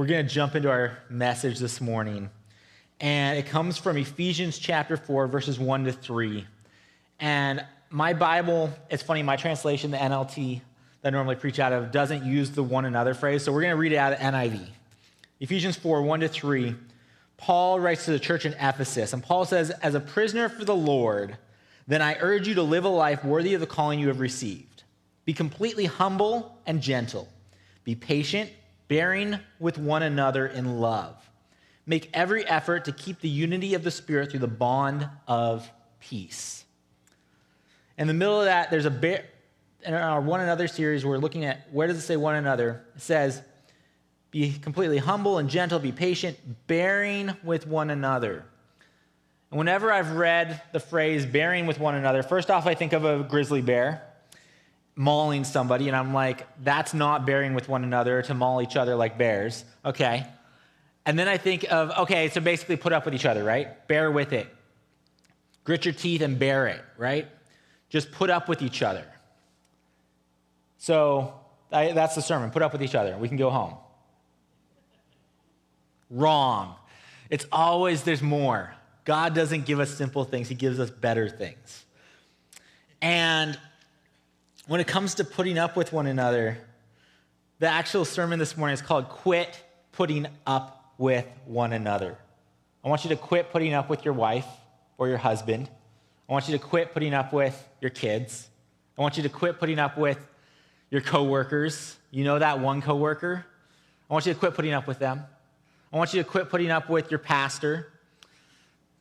We're going to jump into our message this morning, and it comes from Ephesians chapter 4, verses 1 to 3. And my Bible, it's funny, my translation, the NLT that I normally preach out of, doesn't use the one another phrase, so we're going to read it out of NIV. Ephesians 4, 1 to 3, Paul writes to the church in Ephesus, and Paul says, "As a prisoner for the Lord, then I urge you to live a life worthy of the calling you have received. Be completely humble and gentle. Be patient, bearing with one another in love. Make every effort to keep the unity of the Spirit through the bond of peace." In the middle of that, there's in our one another series, we're looking at where does it say one another? It says, be completely humble and gentle, be patient, bearing with one another. And whenever I've read the phrase bearing with one another, first off, I think of a grizzly bear mauling somebody, and I'm like, that's not bearing with one another to maul each other like bears. Okay. And then I think of, okay, so basically put up with each other, right? Bear with it. Grit your teeth and bear it, right? Just put up with each other. So that's the sermon. Put up with each other. We can go home. Wrong. It's always there's more. God doesn't give us simple things. He gives us better things. And when it comes to putting up with one another, the actual sermon this morning is called Quit Putting Up with One Another. I want you to quit putting up with your wife or your husband. I want you to quit putting up with your kids. I want you to quit putting up with your coworkers. You know that one coworker? I want you to quit putting up with them. I want you to quit putting up with your pastor.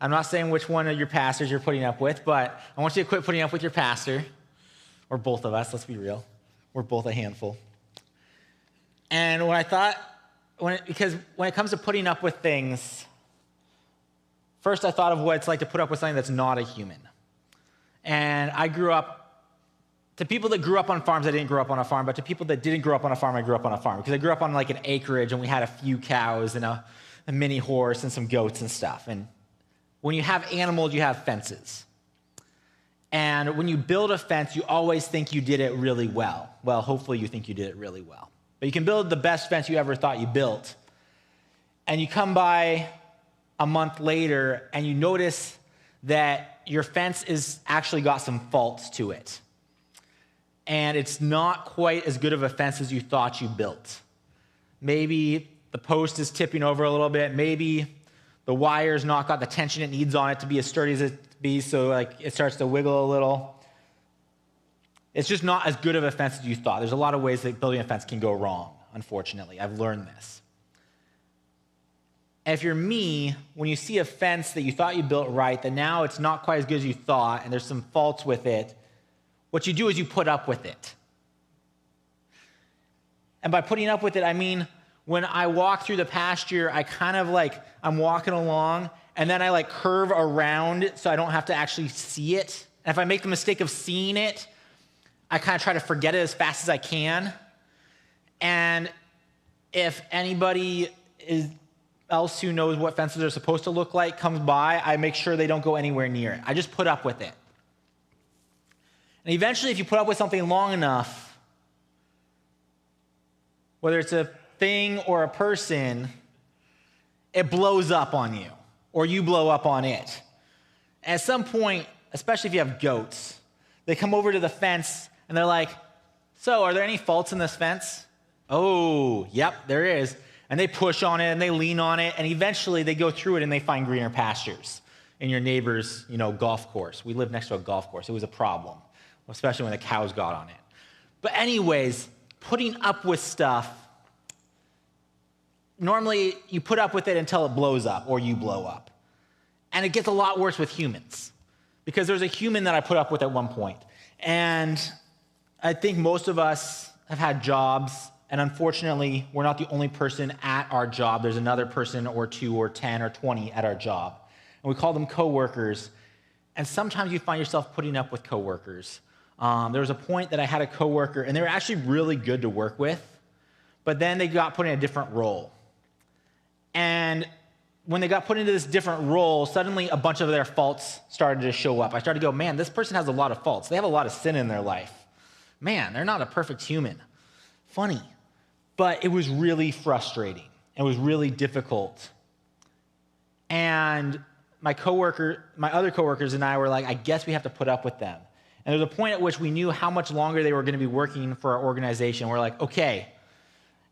I'm not saying which one of your pastors you're putting up with, but I want you to quit putting up with your pastor. Or both of us, let's be real. We're both a handful. And because when it comes to putting up with things, first I thought of what it's like to put up with something that's not a human. And I grew up, to people that grew up on farms, I didn't grow up on a farm, but to people that didn't grow up on a farm, I grew up on a farm. Because I grew up on like an acreage, and we had a few cows and a mini horse and some goats and stuff. And when you have animals, you have fences. And when you build a fence, you always think you did it really well. Well, hopefully you think you did it really well. But you can build the best fence you ever thought you built. And you come by a month later, and you notice that your fence is actually got some faults to it. And it's not quite as good of a fence as you thought you built. Maybe the post is tipping over a little bit. Maybe the wire's not got the tension it needs on it to be as sturdy as it be, so like it starts to wiggle a little. It's just not as good of a fence as you thought. There's a lot of ways that building a fence can go wrong, unfortunately. I've learned this. And if you're me, when you see a fence that you thought you built right, that now it's not quite as good as you thought, and there's some faults with it, what you do is you put up with it. And by putting up with it, I mean, when I walk through the pasture, I kind of like, I'm walking along, and then I like curve around so I don't have to actually see it. And if I make the mistake of seeing it, I kind of try to forget it as fast as I can. And if anybody else who knows what fences are supposed to look like comes by, I make sure they don't go anywhere near it. I just put up with it. And eventually, if you put up with something long enough, whether it's a thing or a person, it blows up on you, or you blow up on it. And at some point, especially if you have goats, they come over to the fence and they're like, "So, are there any faults in this fence?" "Oh, yep, there is." And they push on it and they lean on it, and eventually they go through it and they find greener pastures in your neighbor's, golf course. We live next to a golf course. It was a problem, especially when the cows got on it. But anyways, putting up with stuff, normally you put up with it until it blows up or you blow up. And it gets a lot worse with humans, because there's a human that I put up with at one point. And I think most of us have had jobs, and unfortunately, we're not the only person at our job. There's another person or 2 or 10 or 20 at our job. And we call them coworkers. And sometimes you find yourself putting up with coworkers. There was a point that I had a coworker, and they were actually really good to work with, but then they got put in a different role. And when they got put into this different role, suddenly a bunch of their faults started to show up. I started to go, man, this person has a lot of faults. They have a lot of sin in their life. Man, they're not a perfect human. Funny. But it was really frustrating. and it was really difficult. And my other coworkers and I were like, I guess we have to put up with them. And there's a point at which we knew how much longer they were going to be working for our organization. We're like, okay.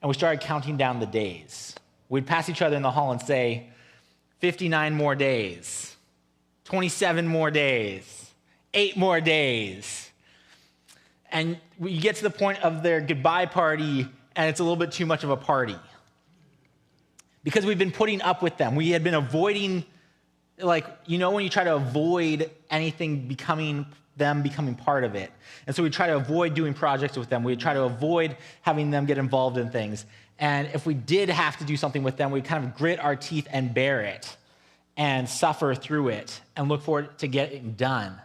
And we started counting down the days. We'd pass each other in the hall and say, 59 more days, 27 more days, 8 more days. And we get to the point of their goodbye party, and it's a little bit too much of a party. Because we've been putting up with them. We had been avoiding, when you try to avoid anything becoming part of it. And so we try to avoid doing projects with them. We try to avoid having them get involved in things. And if we did have to do something with them, we'd kind of grit our teeth and bear it and suffer through it and look forward to getting done.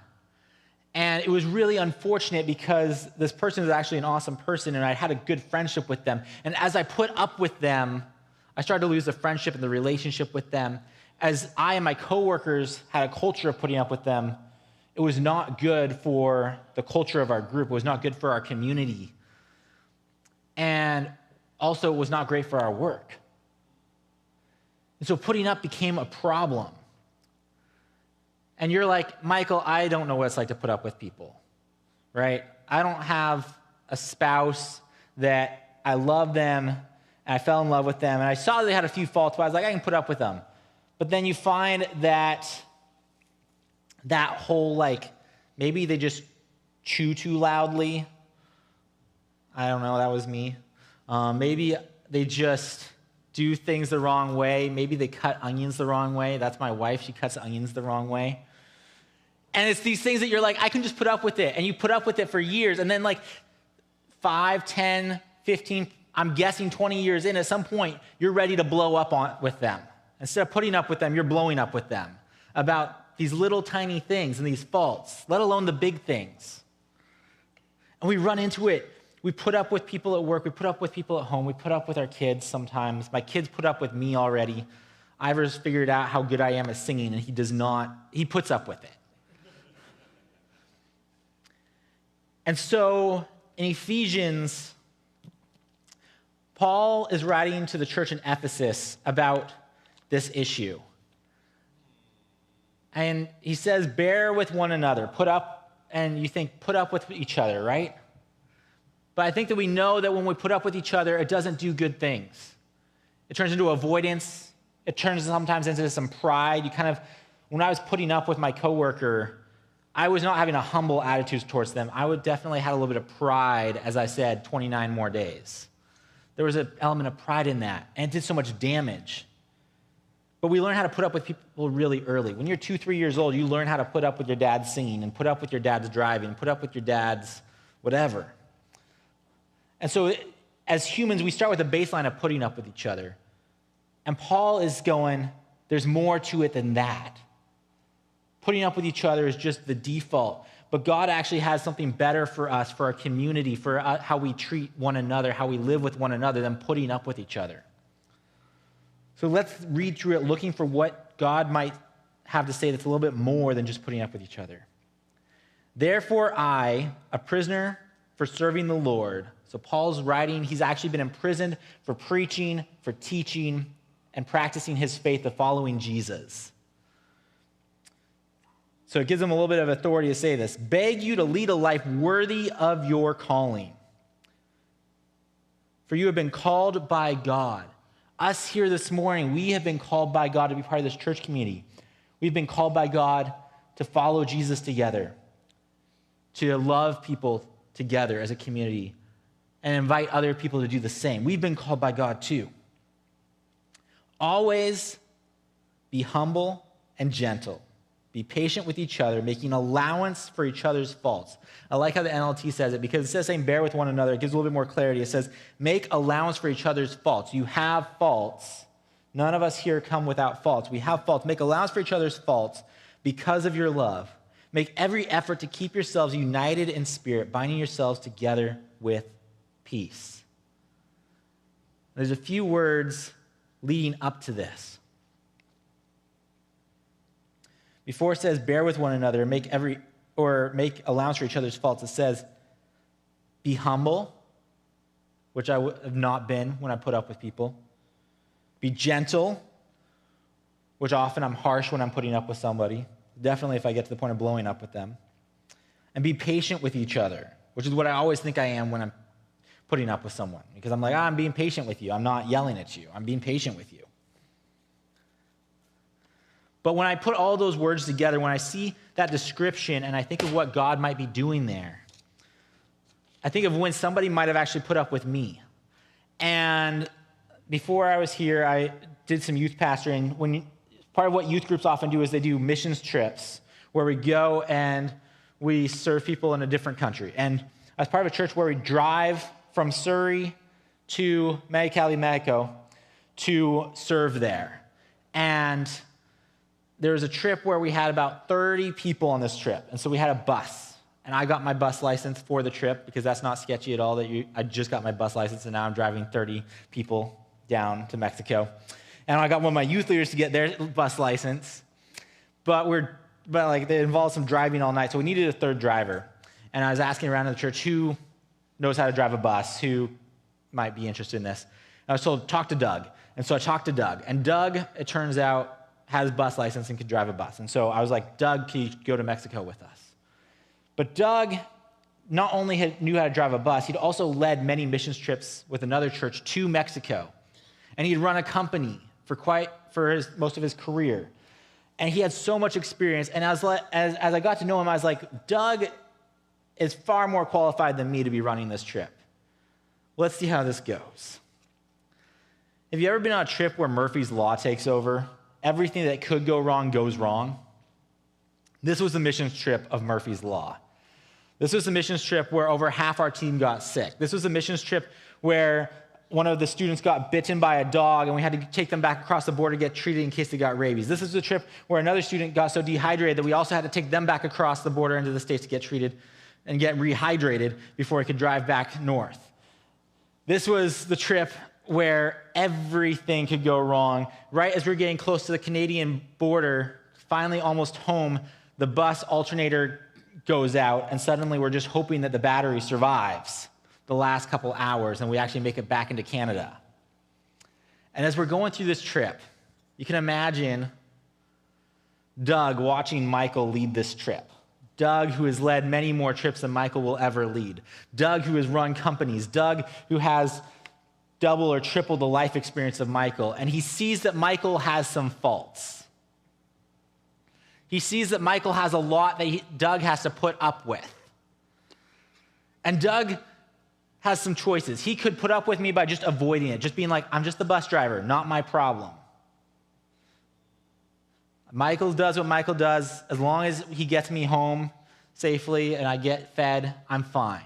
And it was really unfortunate because this person was actually an awesome person, and I had a good friendship with them. And as I put up with them, I started to lose the friendship and the relationship with them. As I and my coworkers had a culture of putting up with them, it was not good for the culture of our group. It was not good for our community. And also, it was not great for our work. And so putting up became a problem. And you're like, Michael, I don't know what it's like to put up with people, right? I don't have a spouse that I love them, and I fell in love with them, and I saw they had a few faults, but I was like, I can put up with them. But then you find that whole, maybe they just chew too loudly. I don't know, that was me. Maybe they just do things the wrong way. Maybe they cut onions the wrong way. That's my wife. She cuts onions the wrong way. And it's these things that you're like, I can just put up with it. And you put up with it for years. And then 5, 10, 15, I'm guessing 20 years in, at some point, you're ready to blow up with them. Instead of putting up with them, you're blowing up with them about these little tiny things and these faults, let alone the big things. And we run into it. We put up with people at work. We put up with people at home. We put up with our kids sometimes. My kids put up with me already. Ivor's figured out how good I am at singing, and he does not. He puts up with it. And so in Ephesians, Paul is writing to the church in Ephesus about this issue. And he says, bear with one another. Put up, and you think, put up with each other, right? But I think that we know that when we put up with each other, it doesn't do good things. It turns into avoidance. It turns sometimes into some pride. When I was putting up with my coworker, I was not having a humble attitude towards them. I would definitely had a little bit of pride, as I said, 29 more days. There was an element of pride in that, and it did so much damage. But we learn how to put up with people really early. When you're 2, 3 years old, you learn how to put up with your dad's singing and put up with your dad's driving, put up with your dad's whatever. And so as humans, we start with a baseline of putting up with each other. And Paul is going, there's more to it than that. Putting up with each other is just the default. But God actually has something better for us, for our community, for how we treat one another, how we live with one another than putting up with each other. So let's read through it looking for what God might have to say that's a little bit more than just putting up with each other. Therefore I, a prisoner for serving the Lord. So Paul's writing, he's actually been imprisoned for preaching, for teaching, and practicing his faith of following Jesus. So it gives him a little bit of authority to say this. Beg you to lead a life worthy of your calling. For you have been called by God. Us here this morning, we have been called by God to be part of this church community. We've been called by God to follow Jesus together, to love people together as a community, and invite other people to do the same. We've been called by God too. Always be humble and gentle. Be patient with each other, making allowance for each other's faults. I like how the NLT says it, because instead of saying bear with one another, it gives a little bit more clarity. It says make allowance for each other's faults. You have faults. None of us here come without faults. We have faults. Make allowance for each other's faults because of your love. Make every effort to keep yourselves united in spirit, binding yourselves together with peace. There's a few words leading up to this. Before it says bear with one another, make allowance for each other's faults, it says be humble, which I have not been when I put up with people. Be gentle, which often I'm harsh when I'm putting up with somebody. Definitely if I get to the point of blowing up with them. And be patient with each other, which is what I always think I am when I'm putting up with someone. Because I'm like, I'm being patient with you. I'm not yelling at you. I'm being patient with you. But when I put all those words together, when I see that description and I think of what God might be doing there, I think of when somebody might have actually put up with me. And before I was here, I did some youth pastoring. Part of what youth groups often do is they do missions trips where we go and we serve people in a different country. And I was part of a church where we drive from Surrey to Mexicali, Mexico to serve there. And there was a trip where we had about 30 people on this trip. And so we had a bus. And I got my bus license for the trip because that's not sketchy at all. I just got my bus license and now I'm driving 30 people down to Mexico. And I got one of my youth leaders to get their bus license. But it involved some driving all night. So we needed a third driver. And I was asking around in the church who knows how to drive a bus, who might be interested in this. And I was told, talk to Doug. And so I talked to Doug. And Doug, it turns out, has a bus license and could drive a bus. And so I was like, Doug, can you go to Mexico with us? But Doug not only knew how to drive a bus, he'd also led many missions trips with another church to Mexico. And he'd run a company for most of his career. And he had so much experience. And as I got to know him, I was like, Doug is far more qualified than me to be running this trip. Let's see how this goes. Have you ever been on a trip where Murphy's Law takes over? Everything that could go wrong goes wrong. This was the missions trip of Murphy's Law. This was a missions trip where over half our team got sick. This was a missions trip where one of the students got bitten by a dog and we had to take them back across the border to get treated in case they got rabies. This is a trip where another student got so dehydrated that we also had to take them back across the border into the States to get treated and get rehydrated before he could drive back north. This was the trip where everything could go wrong. Right as we're getting close to the Canadian border, finally almost home, the bus alternator goes out, and suddenly we're just hoping that the battery survives the last couple hours and we actually make it back into Canada. And as we're going through this trip, you can imagine Doug watching Michael lead this trip. Doug, who has led many more trips than Michael will ever lead. Doug, who has run companies. Doug, who has double or triple the life experience of Michael. And he sees that Michael has some faults. He sees that Michael has a lot that Doug has to put up with. And Doug has some choices. He could put up with me by just avoiding it, just being like, I'm just the bus driver, not my problem. Michael does what Michael does. As long as he gets me home safely and I get fed, I'm fine.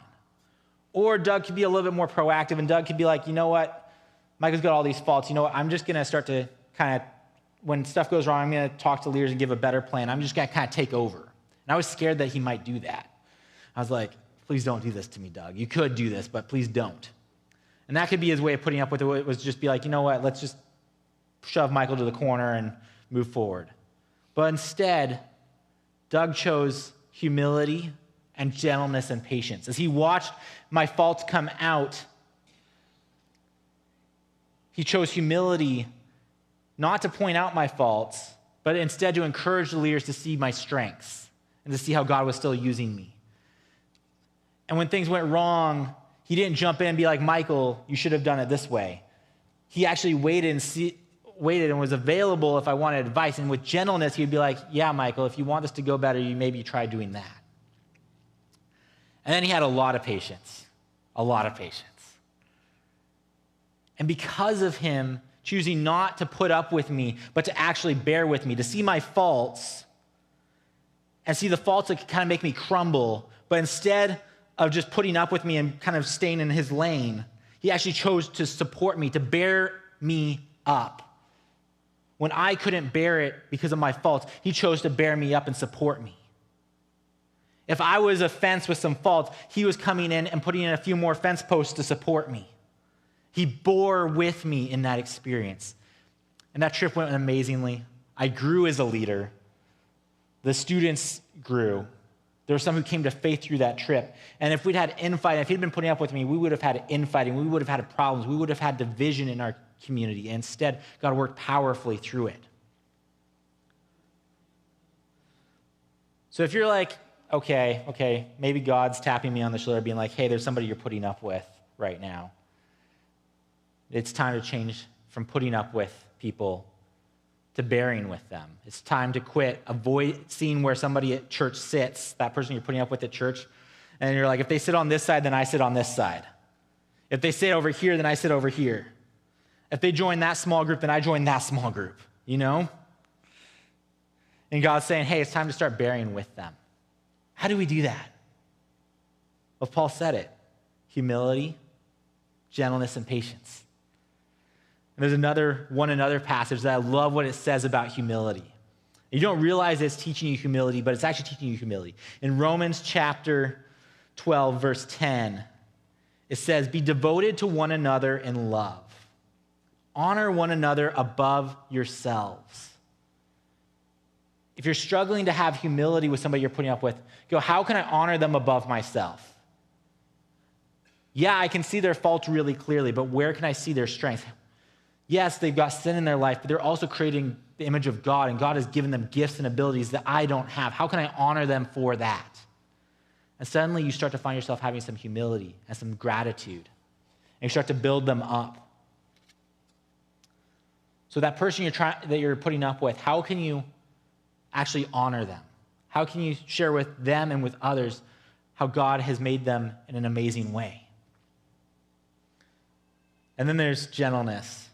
Or Doug could be a little bit more proactive, and Doug could be like, you know what? Michael's got all these faults. You know what? I'm just going to start to kind of, when stuff goes wrong, I'm going to talk to leaders and give a better plan. I'm just going to kind of take over. And I was scared that he might do that. I was like, please don't do this to me, Doug. You could do this, but please don't. And that could be his way of putting up with it. It was just be like, you know what? Let's just shove Michael to the corner and move forward. But instead, Doug chose humility and gentleness and patience. As he watched my faults come out, he chose humility not to point out my faults, but instead to encourage the leaders to see my strengths and to see how God was still using me. And when things went wrong, he didn't jump in and be like, Michael, you should have done it this way. He actually waited and was available if I wanted advice. And with gentleness, he'd be like, yeah, Michael, if you want this to go better, maybe try doing that. And then he had a lot of patience. And because of him choosing not to put up with me, but to actually bear with me, to see my faults and see the faults that could kind of make me crumble, but instead of just putting up with me and kind of staying in his lane, he actually chose to support me, to bear me up. When I couldn't bear it because of my faults, he chose to bear me up and support me. If I was a fence with some faults, he was coming in and putting in a few more fence posts to support me. He bore with me in that experience. And that trip went amazingly. I grew as a leader. The students grew. There were some who came to faith through that trip. And if we'd had infighting, if he'd been putting up with me, we would have had infighting. We would have had problems. We would have had division in our community. Instead, God worked powerfully through it. So if you're like, okay, maybe God's tapping me on the shoulder being like, hey, there's somebody you're putting up with right now. It's time to change from putting up with people to bearing with them. It's time to quit. Avoid seeing where somebody at church sits, that person you're putting up with at church, and you're like, if they sit on this side, then I sit on this side. If they sit over here, then I sit over here. If they join that small group, then I join that small group, you know? And God's saying, hey, it's time to start bearing with them. How do we do that? Well, Paul said it. Humility, gentleness, and patience. And there's another passage that I love what it says about humility. You don't realize it's teaching you humility, but it's actually teaching you humility. In Romans chapter 12, verse 10, it says, be devoted to one another in love. Honor one another above yourselves. If you're struggling to have humility with somebody you're putting up with, go, how can I honor them above myself? Yeah, I can see their faults really clearly, but where can I see their strengths? Yes, they've got sin in their life, but they're also creating the image of God, and God has given them gifts and abilities that I don't have. How can I honor them for that? And suddenly you start to find yourself having some humility and some gratitude, and you start to build them up. So that person that you're putting up with, how can you actually honor them? How can you share with them and with others how God has made them in an amazing way? And then there's gentleness.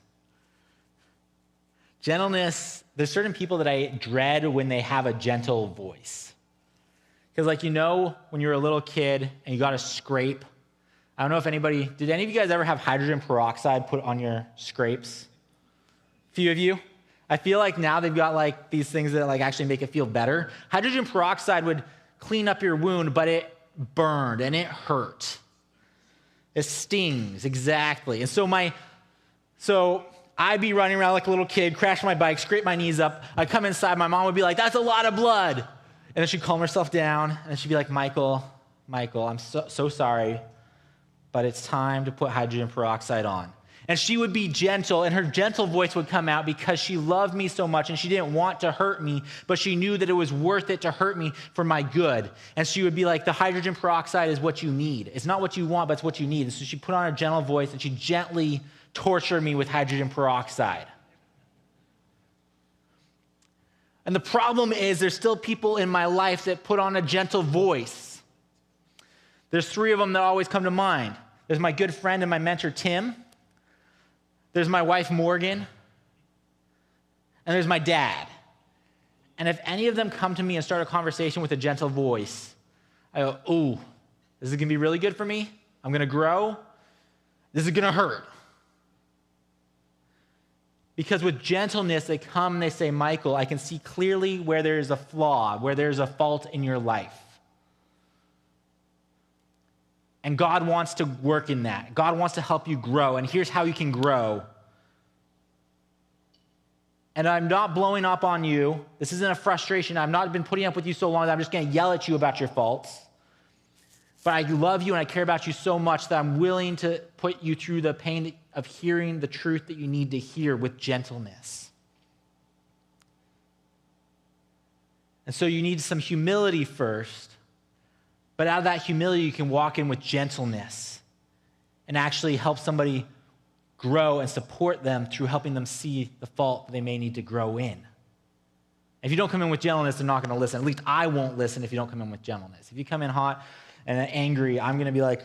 Gentleness, there's certain people that I dread when they have a gentle voice. Because when you're a little kid and you got a scrape, I don't know if did any of you guys ever have hydrogen peroxide put on your scrapes? A few of you? I feel like now they've got these things that actually make it feel better. Hydrogen peroxide would clean up your wound, but it burned and it hurt. It stings, exactly. And so I'd be running around like a little kid, crash my bike, scrape my knees up. I'd come inside, my mom would be like, that's a lot of blood. And then she'd calm herself down, and she'd be like, Michael, I'm so sorry, but it's time to put hydrogen peroxide on. And she would be gentle, and her gentle voice would come out because she loved me so much, and she didn't want to hurt me, but she knew that it was worth it to hurt me for my good. And she would be like, the hydrogen peroxide is what you need. It's not what you want, but it's what you need. And so she put on her gentle voice, and she gently tortured me with hydrogen peroxide. And the problem is there's still people in my life that put on a gentle voice. There's 3 of them that always come to mind. There's my good friend and my mentor, Tim. There's my wife, Morgan. And there's my dad. And if any of them come to me and start a conversation with a gentle voice, I go, ooh, this is going to be really good for me. I'm going to grow. This is going to hurt. Because with gentleness, they come and they say, Michael, I can see clearly where there is a flaw, where there's a fault in your life. And God wants to work in that. God wants to help you grow. And here's how you can grow. And I'm not blowing up on you. This isn't a frustration. I've not been putting up with you so long that I'm just going to yell at you about your faults. But I love you and I care about you so much that I'm willing to put you through the pain of hearing the truth that you need to hear with gentleness. And so you need some humility first. But out of that humility, you can walk in with gentleness and actually help somebody grow and support them through helping them see the fault that they may need to grow in. If you don't come in with gentleness, they're not going to listen. At least I won't listen if you don't come in with gentleness. If you come in hot and angry, I'm going to be like,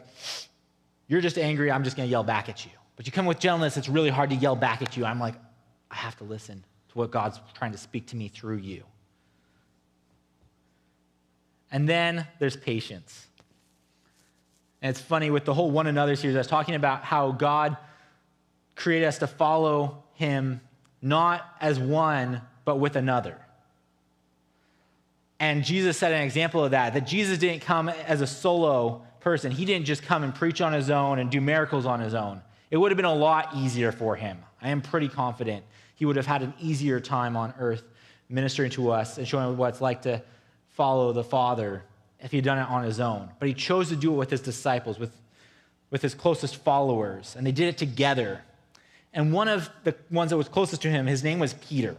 you're just angry, I'm just going to yell back at you. But you come with gentleness, it's really hard to yell back at you. I'm like, I have to listen to what God's trying to speak to me through you. And then there's patience. And it's funny, with the whole one another series, I was talking about how God created us to follow him not as one, but with another. And Jesus set an example of that Jesus didn't come as a solo person. He didn't just come and preach on his own and do miracles on his own. It would have been a lot easier for him. I am pretty confident he would have had an easier time on earth ministering to us and showing what it's like to follow the Father if he'd done it on his own. But he chose to do it with his disciples, with his closest followers, and they did it together. And one of the ones that was closest to him, his name was Peter.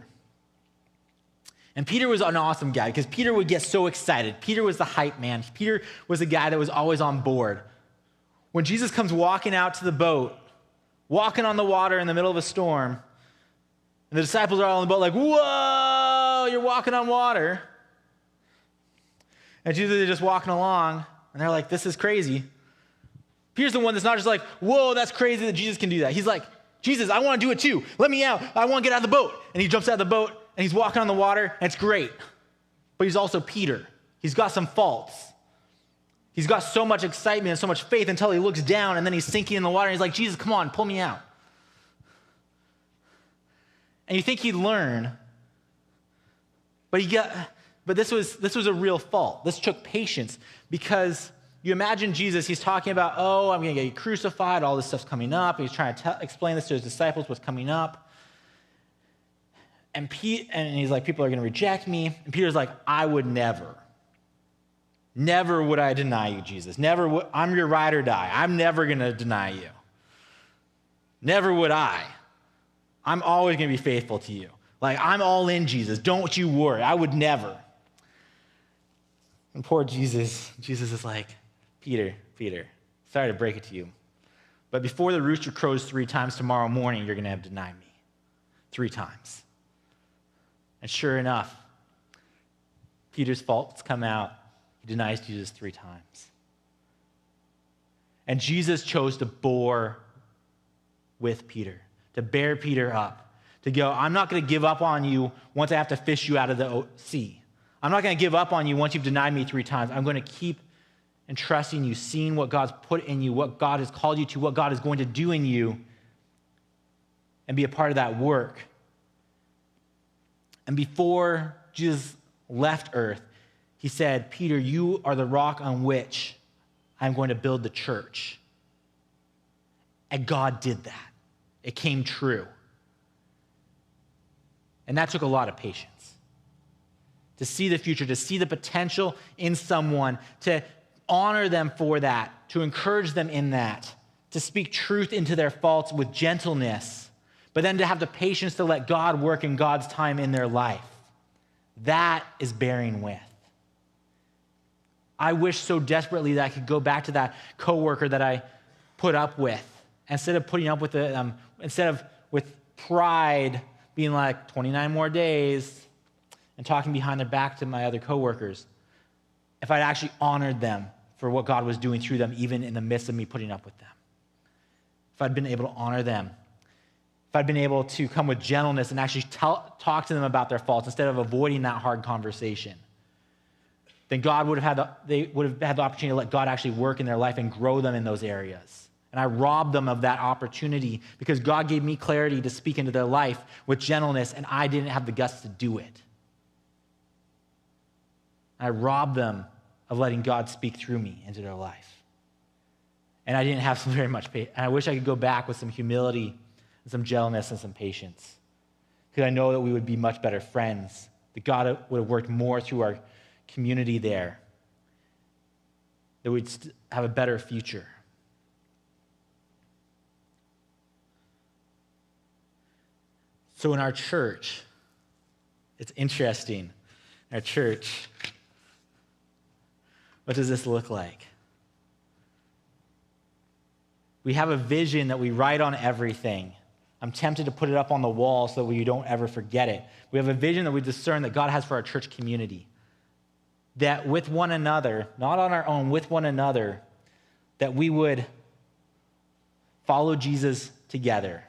And Peter was an awesome guy because Peter would get so excited. Peter was the hype man. Peter was the guy that was always on board. When Jesus comes walking out to the boat, walking on the water in the middle of a storm, and the disciples are all on the boat like, whoa, you're walking on water. And Jesus is just walking along, and they're like, this is crazy. Peter's the one that's not just like, whoa, that's crazy that Jesus can do that. He's like, Jesus, I want to do it too. Let me out. I want to get out of the boat. And he jumps out of the boat, and he's walking on the water, and it's great. But he's also Peter. He's got some faults. He's got so much excitement and so much faith until he looks down, and then he's sinking in the water, and he's like, Jesus, come on, pull me out. And you think he'd learn, but this was a real fault. This took patience, because you imagine Jesus, he's talking about, oh, I'm going to get crucified, all this stuff's coming up. He's trying to explain this to his disciples, what's coming up. And he's like, people are going to reject me. And Peter's like, I would never. Never would I deny you, Jesus. I'm your ride or die. I'm never going to deny you. Never would I. I'm always going to be faithful to you. Like, I'm all in, Jesus. Don't you worry. I would never. And poor Jesus is like, Peter, sorry to break it to you, but before the rooster crows 3 times tomorrow morning, you're going to have denied me 3 times. And sure enough, Peter's faults come out. He denies Jesus 3 times. And Jesus chose to bore with Peter, to bear Peter up, to go, I'm not going to give up on you once I have to fish you out of the sea. I'm not going to give up on you once you've denied me 3 times. I'm going to keep entrusting you, seeing what God's put in you, what God has called you to, what God is going to do in you, and be a part of that work. And before Jesus left earth, he said, Peter, you are the rock on which I'm going to build the church. And God did that. It came true. And that took a lot of patience. To see the future, to see the potential in someone, to honor them for that, to encourage them in that, to speak truth into their faults with gentleness, but then to have the patience to let God work in God's time in their life. That is bearing with. I wish so desperately that I could go back to that coworker that I put up with, instead of putting up with it, instead of with pride being like 29 more days and talking behind their back to my other coworkers, if I'd actually honored them for what God was doing through them, even in the midst of me putting up with them. If I'd been able to honor them, if I'd been able to come with gentleness and actually talk to them about their faults instead of avoiding that hard conversation, then they would have had the opportunity to let God actually work in their life and grow them in those areas. And I robbed them of that opportunity because God gave me clarity to speak into their life with gentleness, and I didn't have the guts to do it. I robbed them of letting God speak through me into their life. And I didn't have very much patience. And I wish I could go back with some humility and some gentleness and some patience, because I know that we would be much better friends, that God would have worked more through our community there, that we'd have a better future. So in our church, it's interesting. In our church, what does this look like? We have a vision that we write on everything. I'm tempted to put it up on the wall so that we don't ever forget it. We have a vision that we discern that God has for our church community. That with one another, not on our own, with one another, that we would follow Jesus together.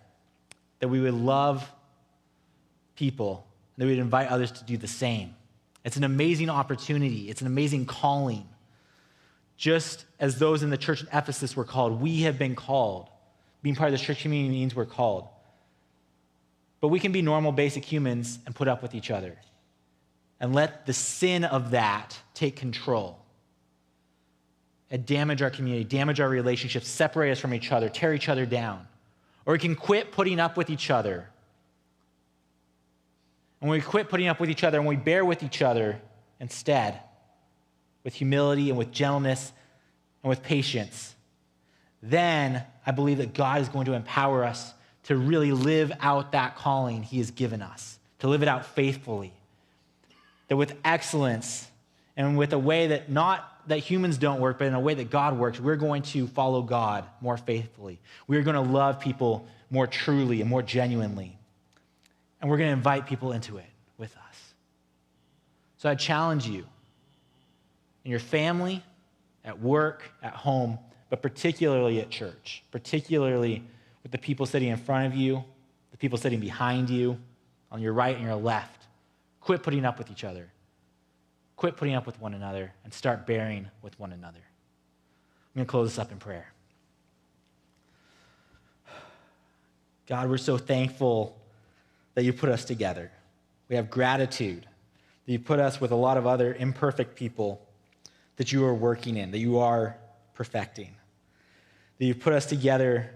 That we would love people. That we would invite others to do the same. It's an amazing opportunity. It's an amazing calling. Just as those in the church in Ephesus were called, we have been called. Being part of the church community means we're called. But we can be normal, basic humans and put up with each other. And let the sin of that take control. And damage our community, damage our relationships, separate us from each other, tear each other down. Or we can quit putting up with each other. And when we quit putting up with each other and we bear with each other instead, with humility and with gentleness and with patience, then I believe that God is going to empower us to really live out that calling he has given us, to live it out faithfully, that with excellence and with a way that not that humans don't work, but in a way that God works, we're going to follow God more faithfully. We're going to love people more truly and more genuinely. And we're going to invite people into it with us. So I challenge you in your family, at work, at home, but particularly at church, particularly with the people sitting in front of you, the people sitting behind you, on your right and your left. Quit putting up with each other. Quit putting up with one another and start bearing with one another. I'm going to close this up in prayer. God, we're so thankful that you put us together. We have gratitude that you put us with a lot of other imperfect people that you are working in, that you are perfecting. That you put us together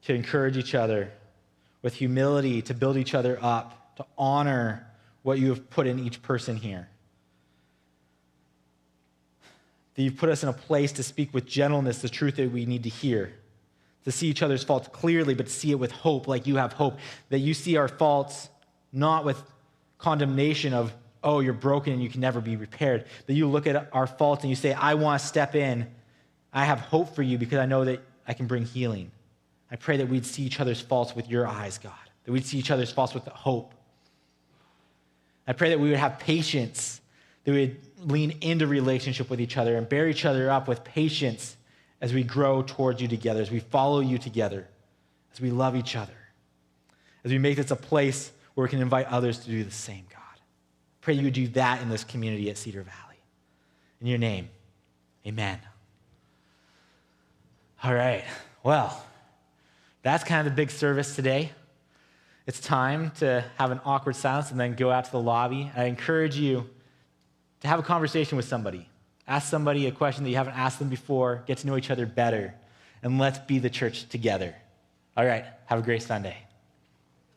to encourage each other with humility, to build each other up, to honor what you have put in each person here. That you've put us in a place to speak with gentleness the truth that we need to hear, to see each other's faults clearly, but to see it with hope like you have hope, that you see our faults not with condemnation of, oh, you're broken and you can never be repaired, that you look at our faults and you say, I want to step in. I have hope for you because I know that I can bring healing. I pray that we'd see each other's faults with your eyes, God, that we'd see each other's faults with hope. I pray that we would have patience, that we would lean into relationship with each other and bear each other up with patience as we grow towards you together, as we follow you together, as we love each other, as we make this a place where we can invite others to do the same, God. Pray you would do that in this community at Cedar Valley. In your name, amen. All right, well, that's kind of the big service today. It's time to have an awkward silence and then go out to the lobby. I encourage you to have a conversation with somebody. Ask somebody a question that you haven't asked them before. Get to know each other better. And let's be the church together. All right, have a great Sunday.